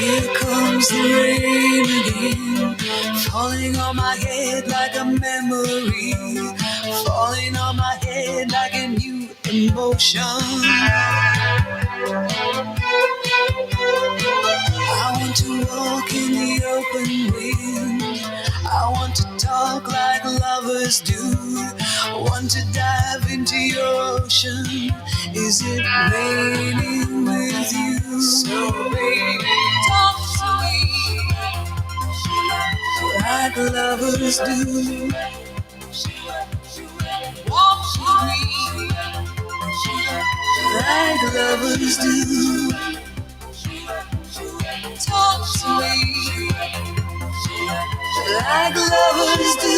Here comes the rain again, falling on my head like a memory, falling on my head like a new emotion. I want to walk in the open wind, I want to talk like lovers do, want to dive into your ocean. Is it raining with you? So baby, talk to me like lovers do. Walk with me like lovers do. Talk to me like lovers do.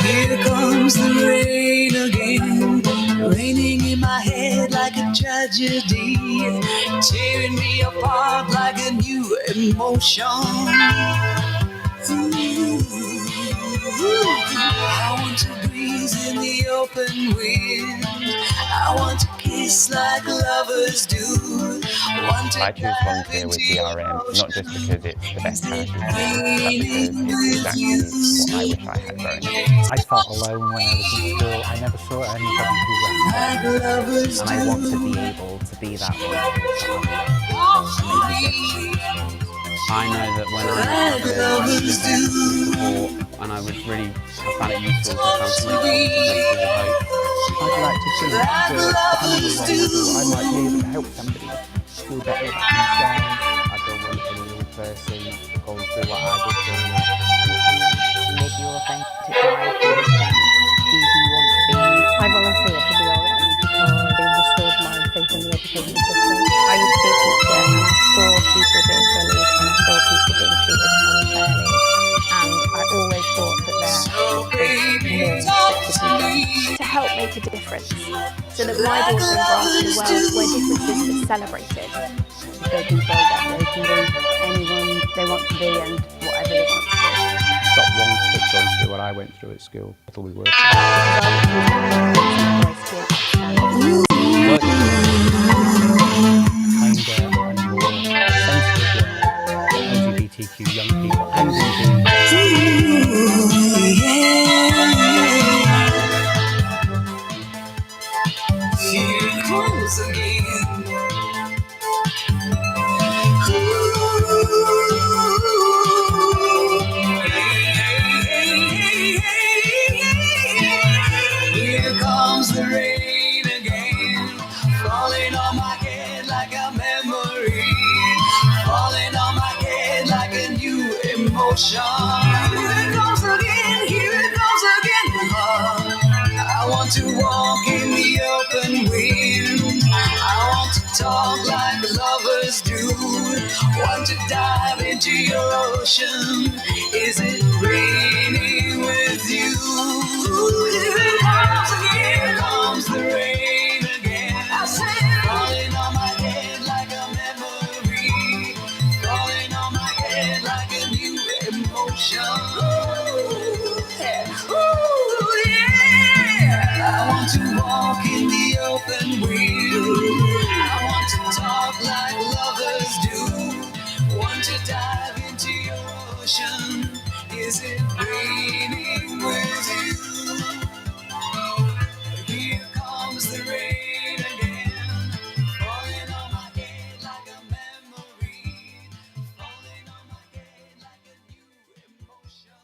Here comes the rain again, raining in my head like a tragedy, tearing me apart like a new emotion. I want to breathe in the open wind, I want to kiss like lovers do. I choose volunteer with DRM, not just because it's the best charity, but because it's exactly what I wish I had growing up. I felt alone when I was in school. I never saw anybody who represented me, and I want to be able to be that one. I know that when I was there, I was support, and I would really have found it useful to have somebody to hope. I'd like to think that I might be able to help somebody feel better about themselves. I don't want any young person going through what I did through. Live your authentic life, be who you want to be. I volunteered for DRM because they restored my faith in the education system. I used to be a teacher and I saw people being bullied and I saw people being treated unfairly. And I always thought that there was more that could be done to help make a difference. So that my daughter and Grant in a world where differences are celebrated. They can say that they can be anyone they want to be and whatever they want to be. Stop one kid going through what I went through at school. That'll be worth it. Kinder and more sensitive LGBTQ young people and indeed. Here comes again. Here comes the rain again, falling on my head like a memory, falling on my head like a new emotion. Here it goes again, here it goes again. I want to walk in the open wind, I want to talk like lovers do, want to dive into your ocean. Is it raining with you? Here comes the rain again, I say, falling on my head like a memory, falling on my head like a new emotion. Ooh, yeah. I want to walk in the open wind, I want to talk like lovers do, want to dive into your ocean. Is it raining with you? Here comes the rain again, falling on my head like a memory, falling on my head like a new emotion.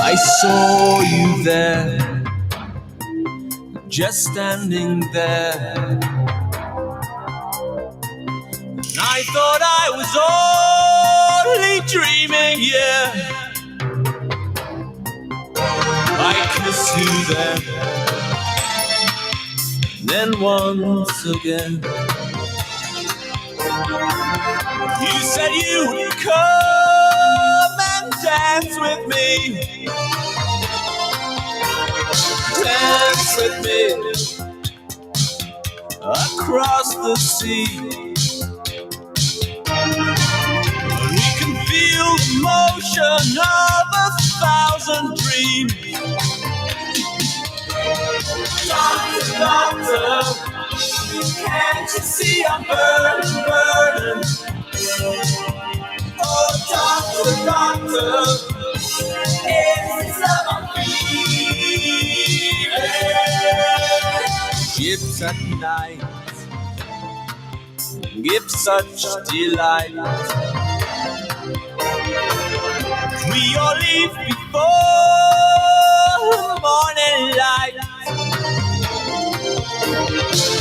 I saw you there, just standing there, and I thought I was only dreaming, yeah. I kissed you then once again. You said you would come dance with me. Dance with me across the sea. We can feel the motion of 1,000 dreams. Doctor, doctor, can't you see I'm burning, burning? Oh, doctor, doctor, it's love I'm feeling. Ships at night give such delight. We all leave before the morning light.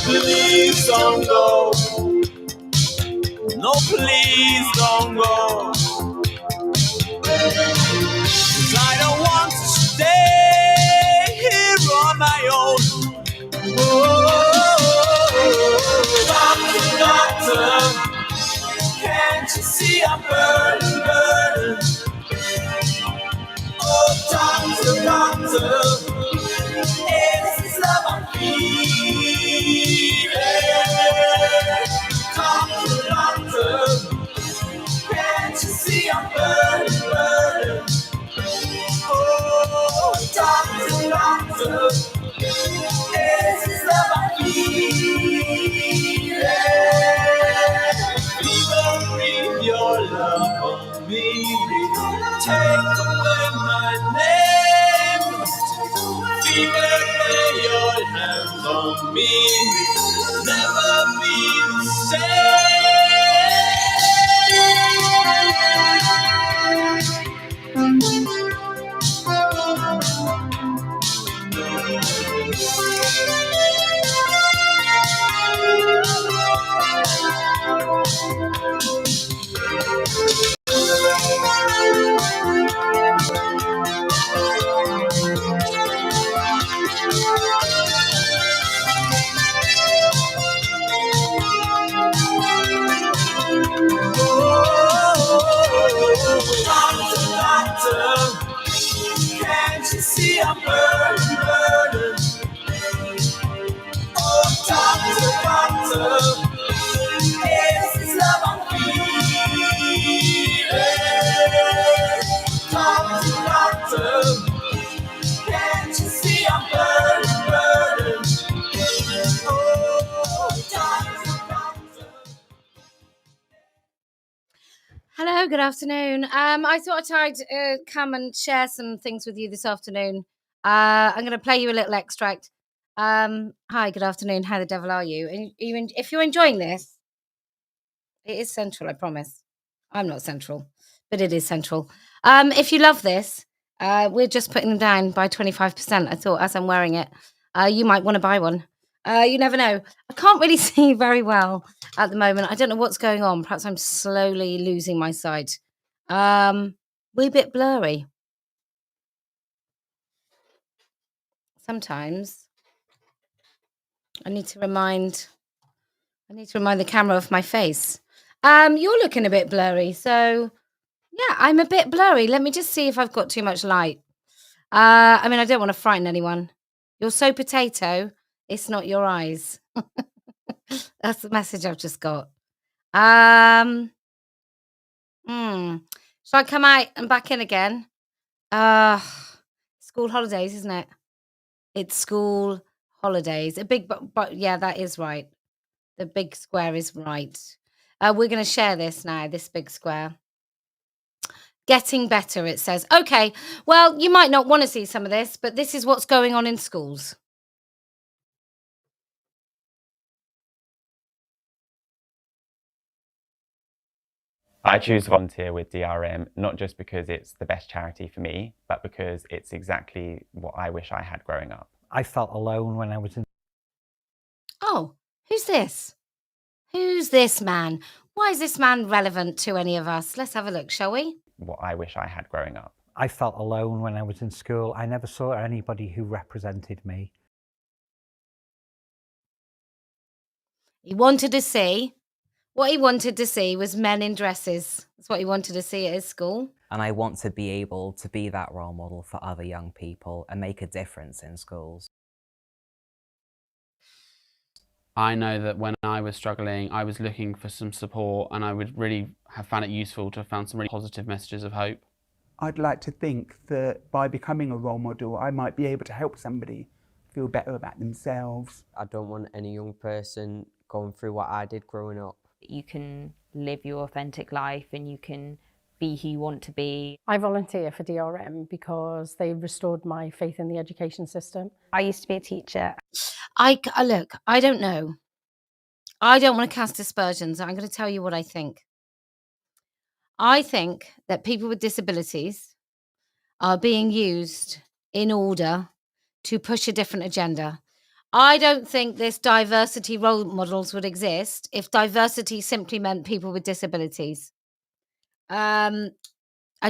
Please don't go. No, please don't go. 'Cause I don't want to stay here on my own. Doctor, doctor, can't you see I'm burning, burning? Oh, doctor, doctor, it's this love I'm feeling. Doctor, doctor, can't you see I'm burning, burning? Oh, doctor, doctor, it's this love I'm feeling. Please breathe your love on me. Take away my name. Fever, lay your hands on me. Never be the doctor, can't you see I'm burning, burning? Oh, doctor, doctor, it's this love I'm feeling. Doctor, doctor, can't you see I'm burning, burning? Oh, doctor, doctor. Hello, good afternoon. I thought I'd come and share some things with you this afternoon. I'm going to play you a little extract. Hi, good afternoon. How the devil are you? And if you're enjoying this, it is central, I promise. I'm not central, but it is central. If you love this, we're just putting them down by 25%. I thought as I'm wearing it, you might want to buy one. You never know. I can't really see very well at the moment. I don't know what's going on. Perhaps I'm slowly losing my sight. We're a bit blurry. Sometimes I need to remind the camera of my face. You're looking a bit blurry, so yeah, I'm a bit blurry. Let me just see if I've got too much light. I mean, I don't want to frighten anyone. You're so potato, it's not your eyes. That's the message I've just got. Shall I come out and back in again? School holidays, isn't it? It's school holidays. A big, but yeah, that is right. The big square is right. We're going to share this now, this big square. Getting better, it says. Okay, well, you might not want to see some of this, but this is what's going on in schools. I choose to volunteer with DRM, not just because it's the best charity for me, but because it's exactly what I wish I had growing up. I felt alone when I was in... Oh, who's this? Who's this man? Why is this man relevant to any of us? Let's have a look, shall we? What I wish I had growing up. I felt alone when I was in school. I never saw anybody who represented me. He wanted to see What he wanted to see was men in dresses. That's what he wanted to see at his school. And I want to be able to be that role model for other young people and make a difference in schools. I know that when I was struggling, I was looking for some support, and I would really have found it useful to have found some really positive messages of hope. I'd like to think that by becoming a role model, I might be able to help somebody feel better about themselves. I don't want any young person going through what I did growing up. You can live your authentic life and you can be who you want to be. I volunteer for DRM because they restored my faith in the education system. I used to be a teacher. Look, I don't know. I don't want to cast aspersions. I'm going to tell you what I think. I think that people with disabilities are being used in order to push a different agenda. I don't think this diversity role models would exist if diversity simply meant people with disabilities. I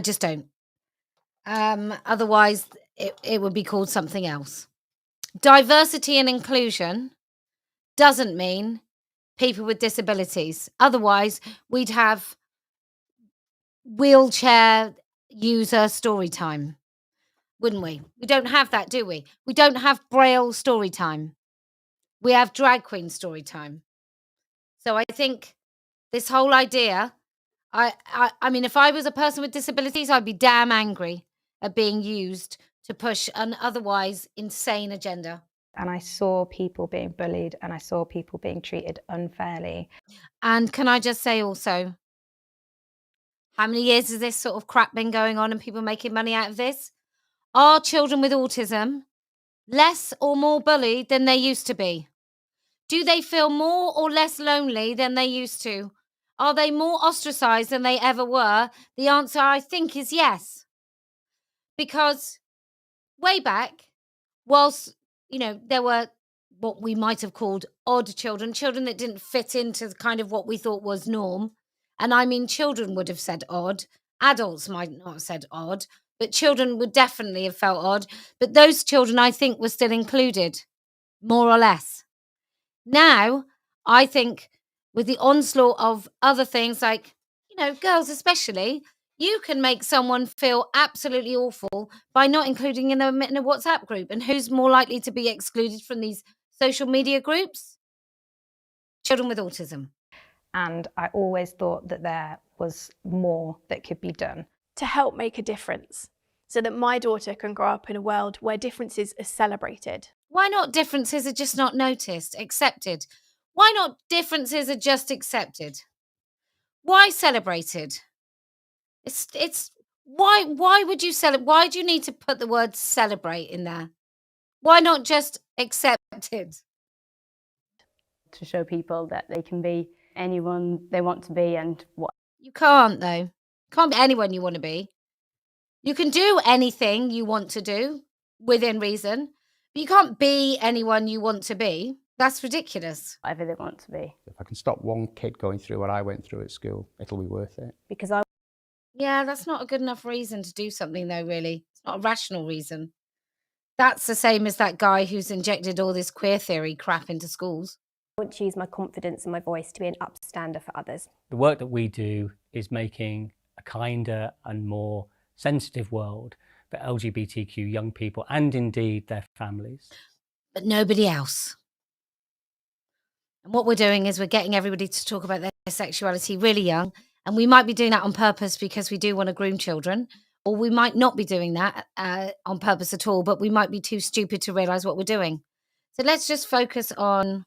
just don't. Otherwise, it would be called something else. Diversity and inclusion doesn't mean people with disabilities. Otherwise, we'd have wheelchair user story time, wouldn't we? We don't have that, do we? We don't have Braille story time. We have drag queen story time. So I think this whole idea, I mean, if I was a person with disabilities, I'd be damn angry at being used to push an otherwise insane agenda. And I saw people being bullied and I saw people being treated unfairly. And can I just say also, how many years has this sort of crap been going on and people making money out of this? Are children with autism less or more bullied than they used to be? Do they feel more or less lonely than they used to? Are they more ostracized than they ever were? The answer, I think, is yes. Because way back, whilst, there were what we might have called odd children that didn't fit into kind of what we thought was norm. And I mean, children would have said odd. Adults might not have said odd, but children would definitely have felt odd. But those children, I think, were still included, more or less. Now, I think with the onslaught of other things like, girls especially, you can make someone feel absolutely awful by not including them in a WhatsApp group. And who's more likely to be excluded from these social media groups? Children with autism. And I always thought that there was more that could be done. To help make a difference, so that my daughter can grow up in a world where differences are celebrated. Why not differences are just not noticed, accepted? Why not differences are just accepted? Why celebrated? It's why would you celebrate? Why do you need to put the word celebrate in there? Why not just accepted? To show people that they can be anyone they want to be and what. You can't, though. Can't be anyone you want to be. You can do anything you want to do within reason, but you can't be anyone you want to be. That's ridiculous. Whatever they want to be. If I can stop one kid going through what I went through at school, it'll be worth it. Because Yeah, that's not a good enough reason to do something, though, really. It's not a rational reason. That's the same as that guy who's injected all this queer theory crap into schools. I want to use my confidence and my voice to be an upstander for others. The work that we do is making a kinder and more sensitive world for LGBTQ young people and indeed their families. But nobody else. And what we're doing is we're getting everybody to talk about their sexuality really young. And we might be doing that on purpose because we do want to groom children. Or we might not be doing that on purpose at all, but we might be too stupid to realise what we're doing. So let's just focus on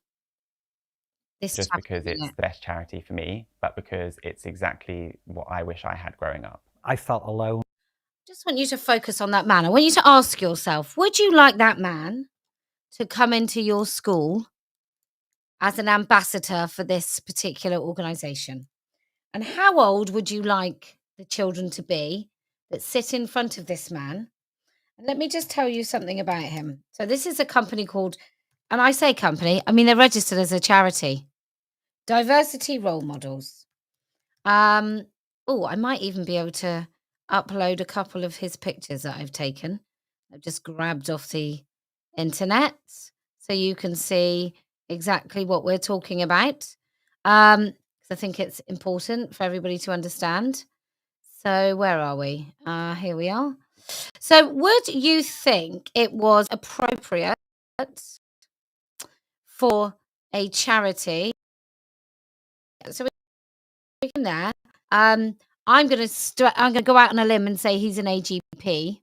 this. Just because it's the best charity for me, but because it's exactly what I wish I had growing up. I felt alone. Just want you to focus on that man. I want you to ask yourself, would you like that man to come into your school as an ambassador for this particular organisation? And how old would you like the children to be that sit in front of this man? And let me just tell you something about him. So this is a company called, and I say company, I mean, they're registered as a charity, Diversity Role Models. I might even be able to upload a couple of his pictures that I've taken. I've just grabbed off the internet so you can see exactly what we're talking about. because I think it's important for everybody to understand. So where are we? Here we are. So would you think it was appropriate for a charity? So we can there. I'm going to go out on a limb and say he's an AGP.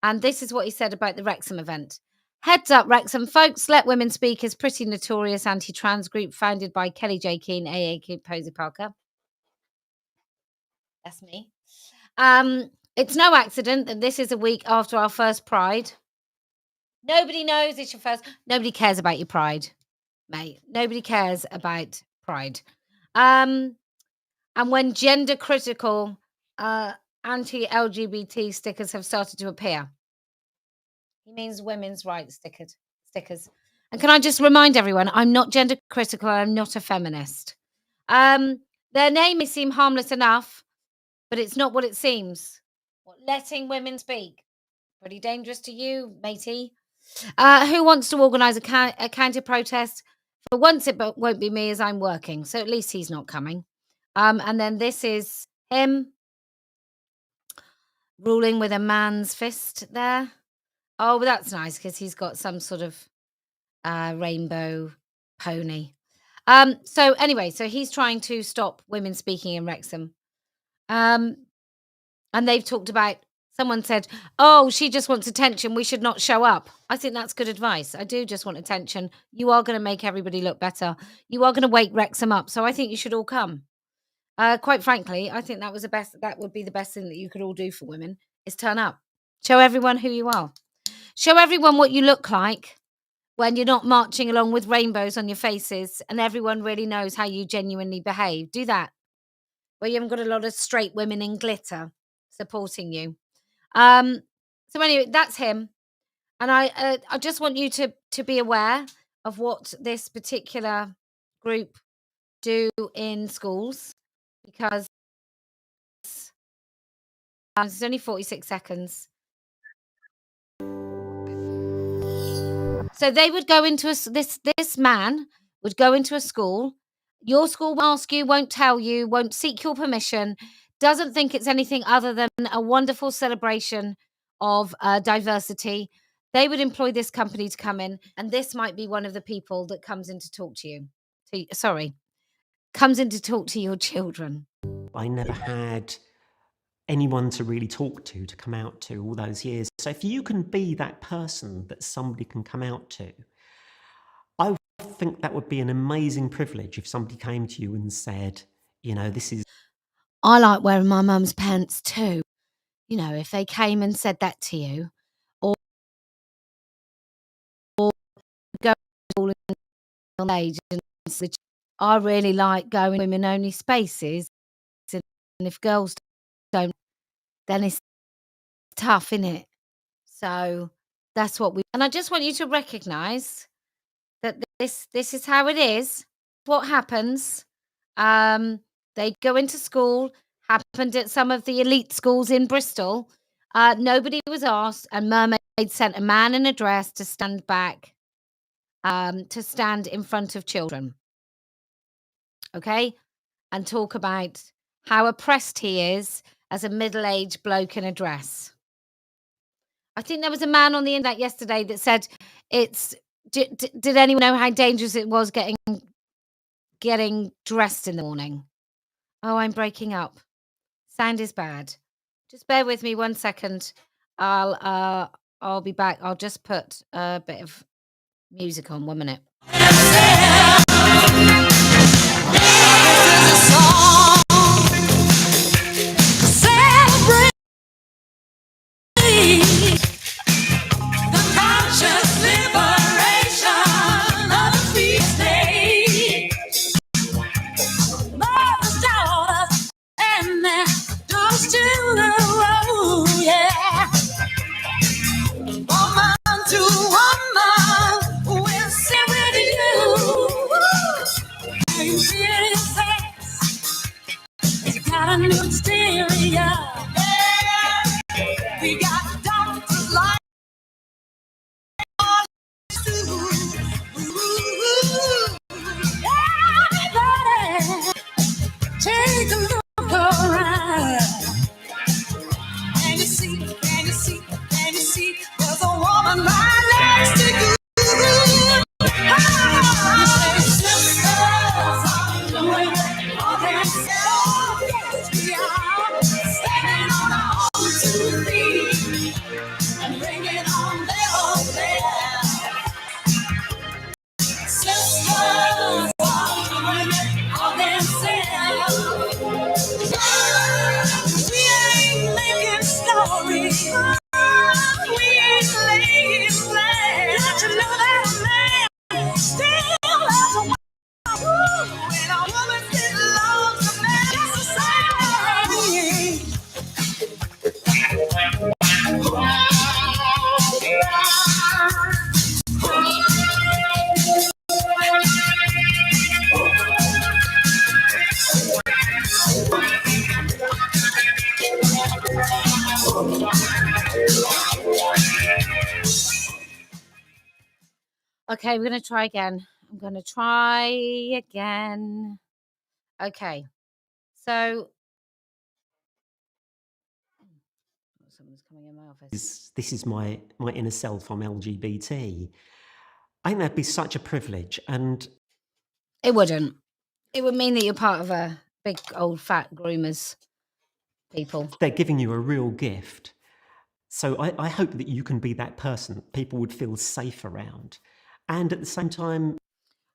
And this is what he said about the Wrexham event. Heads up, Wrexham folks, Let Women Speak is pretty notorious anti-trans group founded by Kellie-Jay Keen, aka Posie Parker. That's me. It's no accident that this is a week after our first Pride. Nobody knows it's your first. Nobody cares about your Pride, mate. Nobody cares about Pride. And when gender critical anti-LGBT stickers have started to appear. He means women's rights stickers. And can I just remind everyone, I'm not gender critical. I'm not a feminist. Their name may seem harmless enough, but it's not what it seems. Letting women speak. Pretty dangerous to you, matey. Who wants to organise a counter protest? For once, it won't be me as I'm working. So at least he's not coming. And then this is him ruling with a man's fist there. Oh, but that's nice because he's got some sort of rainbow pony. So anyway, so he's trying to stop women speaking in Wrexham. And they've talked about, someone said, oh, she just wants attention. We should not show up. I think that's good advice. I do just want attention. You are going to make everybody look better. You are going to wake Wrexham up. So I think you should all come. Quite frankly, I think that would be the best thing that you could all do for women is turn up. Show everyone who you are. Show everyone what you look like when you're not marching along with rainbows on your faces and everyone really knows how you genuinely behave. Do that. Where you haven't got a lot of straight women in glitter supporting you. So anyway, that's him. And I just want you to be aware of what this particular group do in schools, because it's only 46 seconds. So they would go into this man would go into a school. Your school will ask you, won't tell you, won't seek your permission, doesn't think it's anything other than a wonderful celebration of diversity. They would employ this company to come in, and this might be one of the people that comes in to talk to you. Comes in to talk to your children. I never had anyone to really talk to come out to all those years. So if you can be that person that somebody can come out to, I think that would be an amazing privilege if somebody came to you and said, you know, this is... I like wearing my mum's pants too. You know, if they came and said that to you, or go to school age, and I really like going to women-only spaces, and if girls don't, then it's tough, innit? So that's what we... And I just want you to recognise that this is how it is. What happens? They go into school. Happened at some of the elite schools in Bristol. Nobody was asked, and Mermaid sent a man in a dress to stand back, to stand in front of children. Okay? And talk about how oppressed he is as a middle-aged bloke in a dress. I think there was a man on the internet yesterday that said, did anyone know how dangerous it was getting dressed in the morning? Oh, I'm breaking up. Sound is bad. Just bear with me 1 second. I'll be back. I'll just put a bit of music on. 1 minute. We got doctors like Okay, we're going to try again. I'm going to try again. Okay. So someone's coming in my office. This is my inner self. I'm LGBT. I think that'd be such a privilege, and It wouldn't. It would mean that you're part of a big old fat groomers people. they're giving you a real gift. So I hope that you can be that person that people would feel safe around, and at the same time,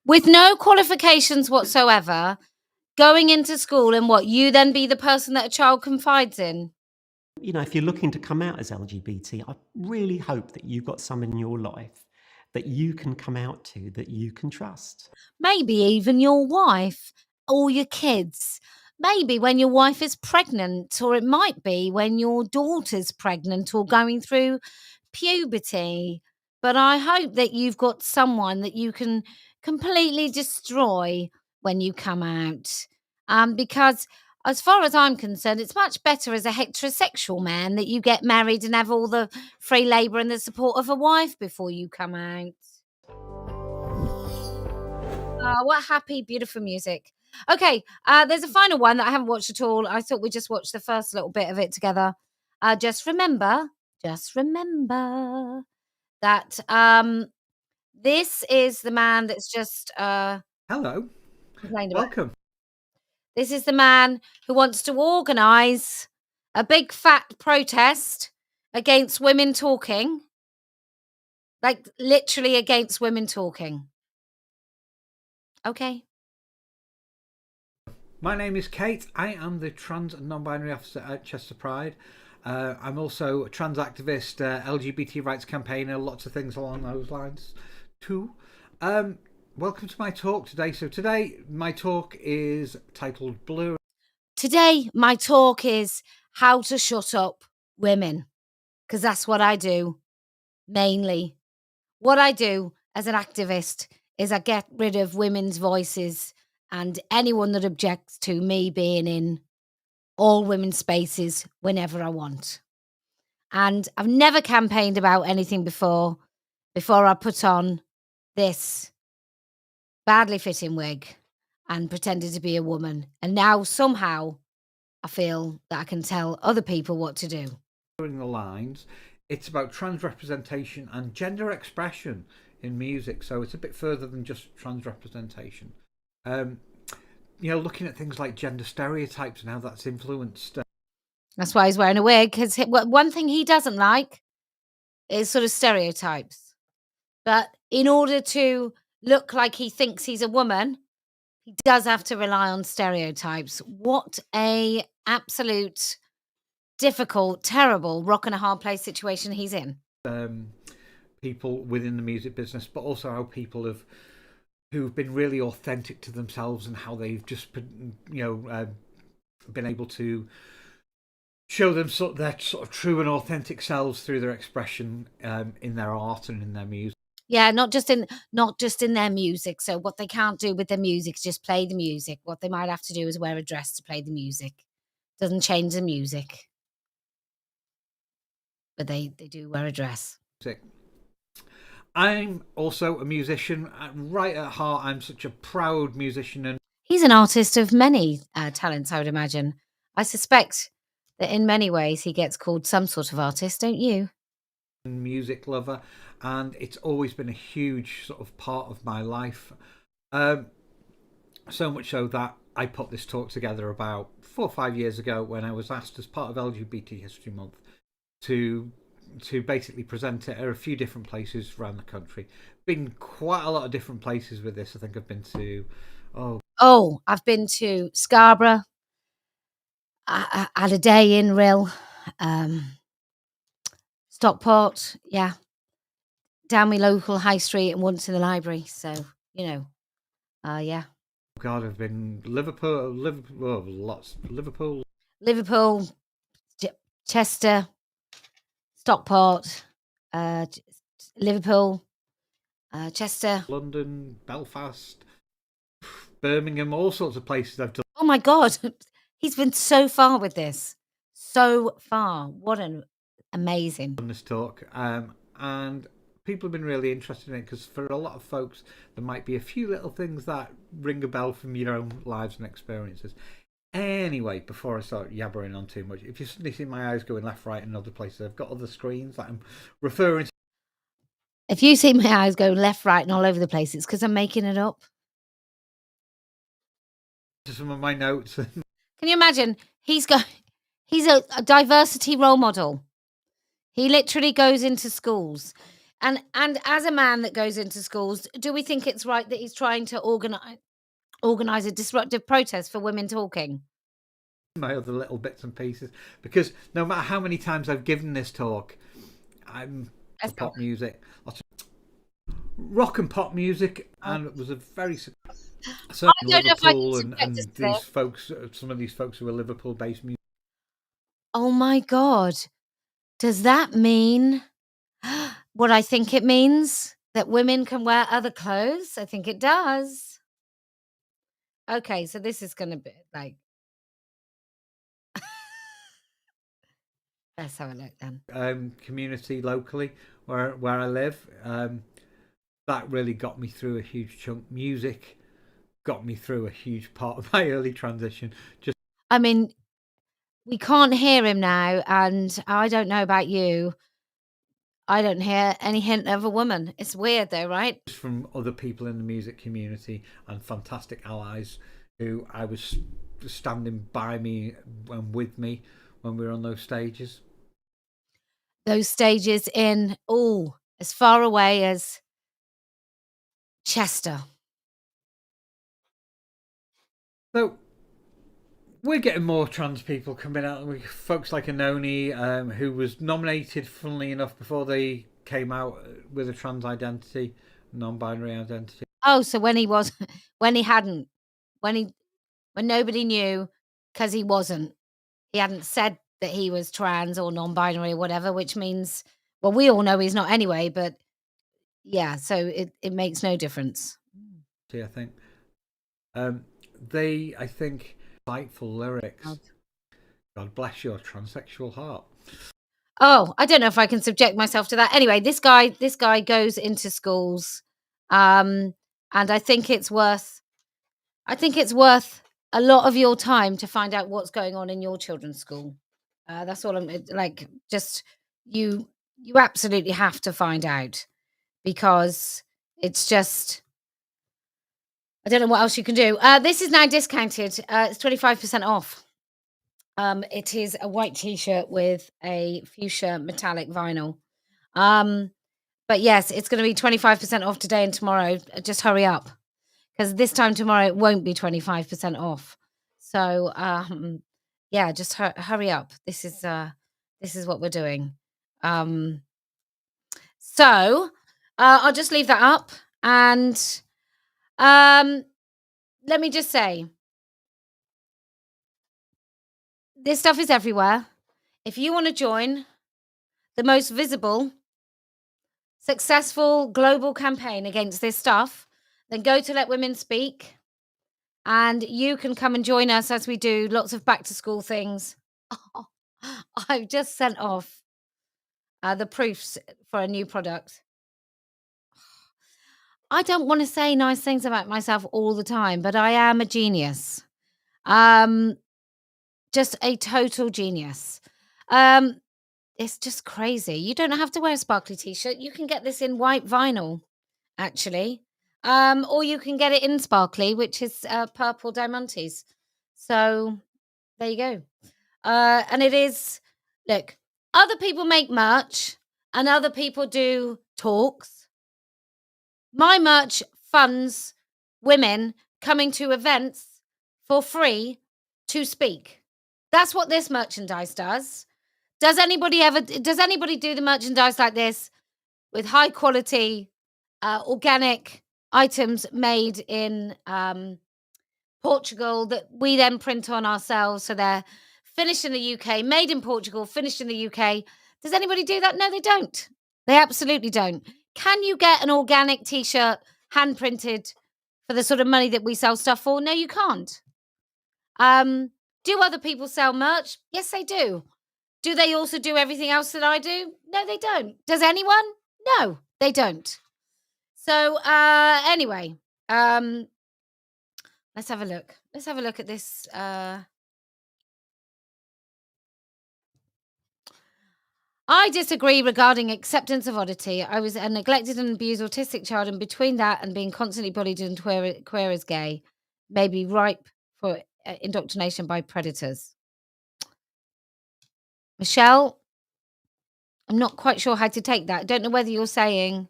With no qualifications whatsoever, going into school and what, you then be the person that a child confides in? you know, if you're looking to come out as LGBT, I really hope that you've got someone in your life that you can come out to, that you can trust. Maybe even your wife or your kids. Maybe when your wife is pregnant, or it might be when your daughter's pregnant or going through puberty. But I hope that you've got someone that you can completely destroy when you come out. Because as far as I'm concerned, it's much better as a heterosexual man that you get married and have all the free labour and the support of a wife before you come out. What happy, beautiful music. Okay, there's a final one that I haven't watched at all. I thought we just watched the first little bit of it together. Just remember that this is the man that's just Hello. complained about. Welcome. This is the man who wants to organise a big fat protest against women talking. Like literally against women talking. Okay. My name is Kate. I am the trans and non-binary officer at Chester Pride. I'm also a trans activist, LGBT rights campaigner, lots of things along those lines too. Welcome to my talk today. So today my talk is titled Blue. Today my talk is how to shut up women, because that's what I do mainly. What I do as an activist is I get rid of women's voices and anyone that objects to me being in all women's spaces whenever I want. And I've never campaigned about anything before I put on this badly fitting wig and pretended to be a woman. And now somehow I feel that I can tell other people what to do. During the lines, it's about trans representation and gender expression in music. So it's a bit further than just trans representation. You know, looking at things like gender stereotypes and how that's influenced. That's why he's wearing a wig, because one thing he doesn't like is sort of stereotypes. But in order to look like he thinks he's a woman, he does have to rely on stereotypes. What a absolute difficult, terrible, rock and a hard place situation he's in. People within the music business, but also how people who've been really authentic to themselves and how they've just been, been able to show them their sort of true and authentic selves through their expression in their art and in their music. Yeah, not just in their music. So what they can't do with their music is just play the music. What they might have to do is wear a dress to play the music. Doesn't change the music. But they do wear a dress. I'm also a musician. Right at heart, I'm such a proud musician. And he's an artist of many talents, I would imagine. I suspect that in many ways he gets called some sort of artist, don't you? Music lover, and it's always been a huge sort of part of my life. So much so that I put this talk together about 4 or 5 years ago when I was asked as part of LGBT History Month to basically present it at a few different places around the country. Been quite a lot of different places with this. I think I've been to I've been to Scarborough. I had a day in Rill, Stockport, yeah, down my local high street and once in the library. So, yeah. God, I've been Liverpool, Chester, Stockport, Liverpool, Chester, London, Belfast, Birmingham, all sorts of places I've done. Oh my God, he's been so far with this. So far. What an amazing. On this talk. And people have been really interested in it, because for a lot of folks, there might be a few little things that ring a bell from your own lives and experiences. Anyway, before I start yabbering on too much, if you suddenly see my eyes going left, right, and other places, I've got other screens that I'm referring to. If you see my eyes go left, right, and all over the place, it's because I'm making it up. To some of my notes. Can you imagine? He's a diversity role model. He literally goes into schools. And as a man that goes into schools, do we think it's right that he's trying to organize a disruptive protest for women talking? My other little bits and pieces, because no matter how many times I've given this talk, I'm pop music, rock and pop music, and it was a very Liverpool and these folks, some of these folks who are Liverpool-based music. Oh my God. Does that mean what I think it means? That women can wear other clothes? I think it does. Okay, so this is going to be like... Let's have a look then. Community locally where I live. That really got me through a huge chunk. Music got me through a huge part of my early transition. I mean, we can't hear him now, and I don't know about you. I don't hear any hint of a woman. It's weird though, right? From other people in the music community and fantastic allies who I was standing by me and with me when we were on those stages. Those stages in, as far away as Chester. So we're getting more trans people coming out. Folks like Anoni, who was nominated, funnily enough, before they came out with a trans identity, non-binary identity. Oh, so when nobody knew, because he wasn't. He hadn't said that he was trans or non-binary or whatever, which means, well, we all know he's not anyway, but yeah, so it makes no difference. I think. I think, insightful lyrics. God bless your transsexual heart. Oh, I don't know if I can subject myself to that. Anyway, this guy goes into schools, and I think it's worth a lot of your time to find out what's going on in your children's school. That's all I'm like. Just you absolutely have to find out, because it's just, I don't know what else you can do. This is now discounted. It's 25% off. It is a white t-shirt with a fuchsia metallic vinyl. But yes, it's going to be 25% off today and tomorrow. Just hurry up, because this time tomorrow it won't be 25% off. So yeah, just hurry up. This is what we're doing. So I'll just leave that up, and let me just say, this stuff is everywhere. If you want to join the most visible, successful global campaign against this stuff, then go to Let Women Speak, and you can come and join us as we do lots of back to school things. Oh, I've just sent off the proofs for a new product. I don't want to say nice things about myself all the time, but I am a genius. Just a total genius. It's just crazy. You don't have to wear a sparkly t-shirt. You can get this in white vinyl, actually. Or you can get it in sparkly, which is purple diamantes. So there you go. And it is, look, other people make merch and other people do talks. My merch funds women coming to events for free to speak. That's what this merchandise does. Does anybody do the merchandise like this with high quality, organic items made in Portugal that we then print on ourselves? So they're finished in the UK, made in Portugal, finished in the UK. Does anybody do that? No, they don't. They absolutely don't. Can you get an organic t-shirt hand printed for the sort of money that we sell stuff for? No, you can't. Do other people sell merch? Yes, they do. Do they also do everything else that I do? No, they don't. Does anyone? No, They don't. So anyway, let's have a look. Let's have a look at this. I disagree regarding acceptance of oddity. I was a neglected and abused autistic child, and between that and being constantly bullied and queer as gay, may be ripe for indoctrination by predators. Michelle, I'm not quite sure how to take that. I don't know whether you're saying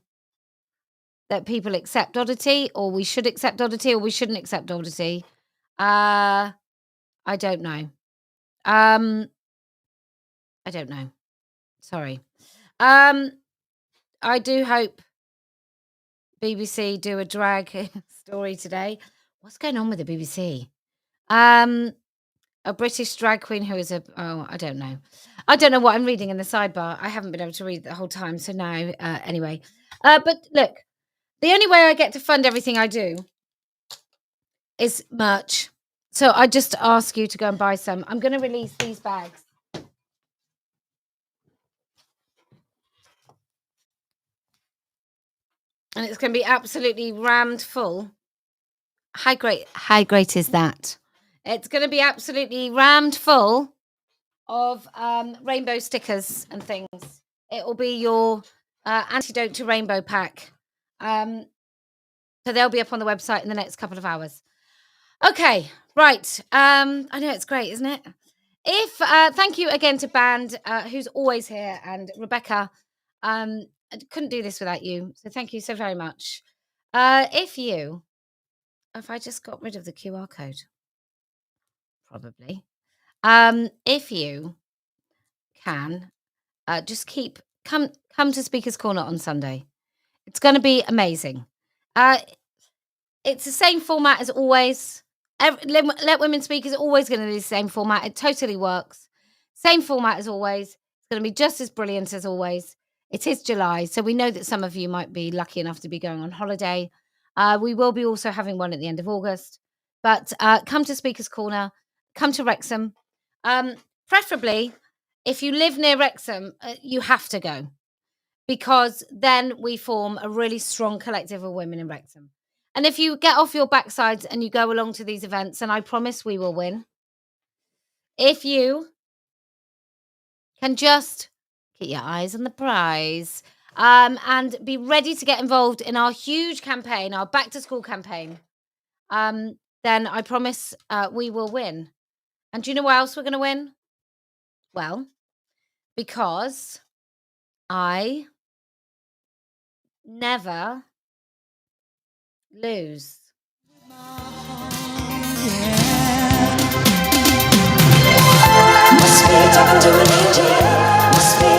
that people accept oddity, or we should accept oddity, or we shouldn't accept oddity. I don't know. I don't know. Sorry. I do hope BBC do a drag story today. What's going on with the BBC? A British drag queen who is I don't know. I don't know what I'm reading in the sidebar. I haven't been able to read the whole time. So now, anyway. But look, the only way I get to fund everything I do is merch. So I just ask you to go and buy some. I'm going to release these bags. And it's going to be absolutely rammed full. How great is that? It's going to be absolutely rammed full of rainbow stickers and things. It will be your antidote to rainbow pack. So they'll be up on the website in the next couple of hours. Okay, right. I know it's great, isn't it? Thank you again to Band, who's always here, and Rebecca. I couldn't do this without you, so thank you so very much. If I just got rid of the QR code, probably. If you can, just come to Speaker's Corner on Sunday. It's going to be amazing. It's the same format as always. Let Women Speak is always going to be the same format. It totally works. Same format as always. It's going to be just as brilliant as always. It is July, so we know that some of you might be lucky enough to be going on holiday. We will be also having one at the end of August. But come to Speaker's Corner. Come to Wrexham. Preferably, if you live near Wrexham, you have to go. Because then we form a really strong collective of women in Wrexham. And if you get off your backsides and you go along to these events, and I promise we will win, if you can just keep your eyes on the prize and be ready to get involved in our huge campaign, our back-to-school campaign, then I promise we will win. And do you know why else we're going to win? Well, because I never lose. Must be talking to an angel. Must be